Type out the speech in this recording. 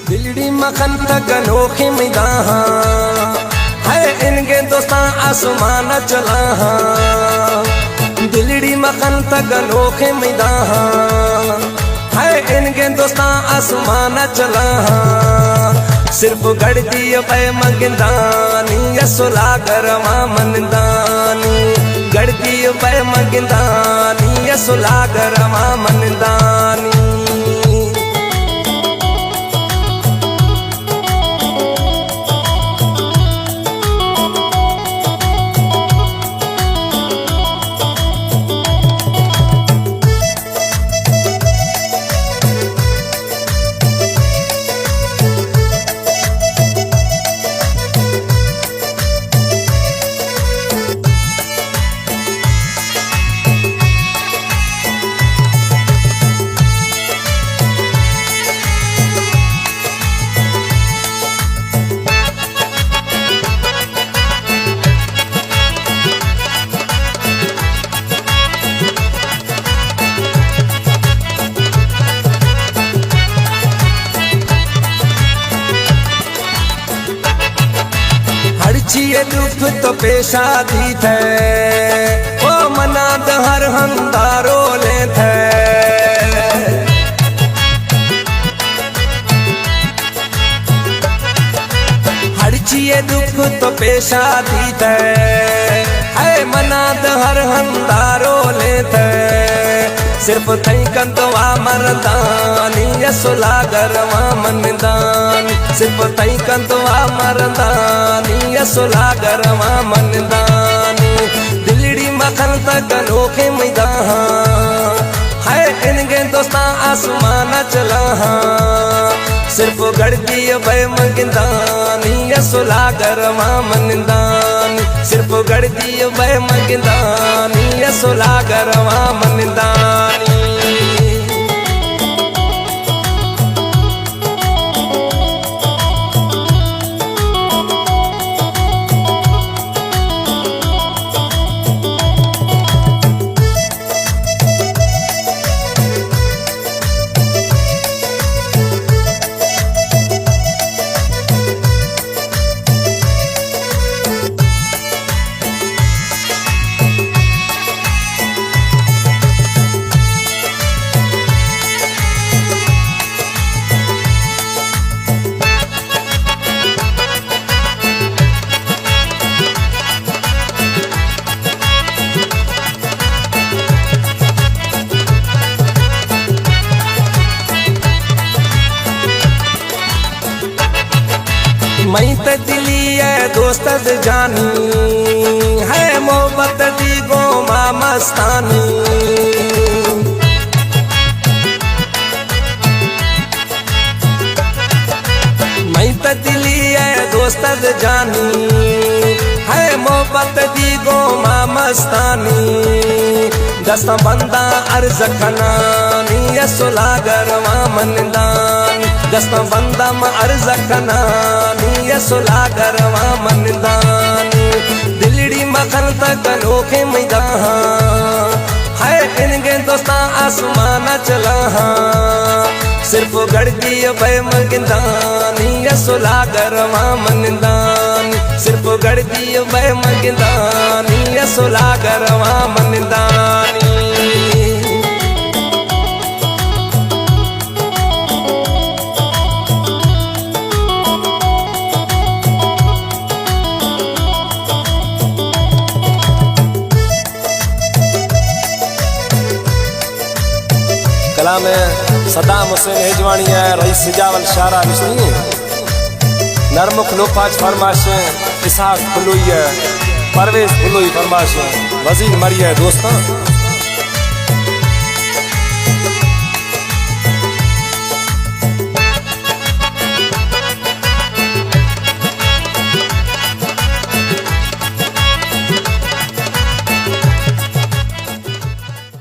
दिलड़ी मखन तक अनोखे मैदान है इनके दोस्तां आसमान चला। दिलड़ी मखन तक अनोखे मैदान है इनके दोस्तां आसमान चला। सिर्फ गड़ती पे मगदानी यसुला गरमा मनदानी गड़ती पे मगदानी यसुला गरमा मनदानी। ये दुख तो पेशा दी थे ओ मना हर हंदारो ले थे। हर चीज दुख तो पेशा दी थे है मना हर हंदारो ले थे। सिर्फ थई कंदवा मरदानी यसुला गरमा मनदानी सिर्फ थई कंदवा मरदानी यसुला गरमा मनदानी। दिलड़ी मखन तक अनोखे मैदान है इनके दोस्तां आसमान चला। सिर्फ गड़ती पे मगदानी यसुला गरमा मनदानी सिर्फ गड़ती पे मगदानी यसुला गरमा मनदानी। मैं तो दिली है दोस्त जानी है मोहब्बत दी गोमा मस्तानी। मैं तो दिली है दोस्त जानी है मोहब्बत दी गोमा मस्तानी। दस्ता बंदा अर्ज खनानी यसुला गरमा मनदानी दस्ता बंदा अर्ज खनानी यसुला गरमा मनदानी। दिलड़ी मखन तक अनोखे मैदान है इनके दोस्तां आसमान चला। सिर्फ गड़ती पे मगदानी यसुला गरमा मनदानी सिर्फ गड़ती पे मगदानी यसुला गरमा मनदानी। कलाम सदाम हुसैन हिजवाणी है रईस सिजावल शारा मिस्ती नरमुख लोपाज फरमाश इसहाक फुलोई है परवेज फुलोई फरमाश वजीर मरी है दोस्तां।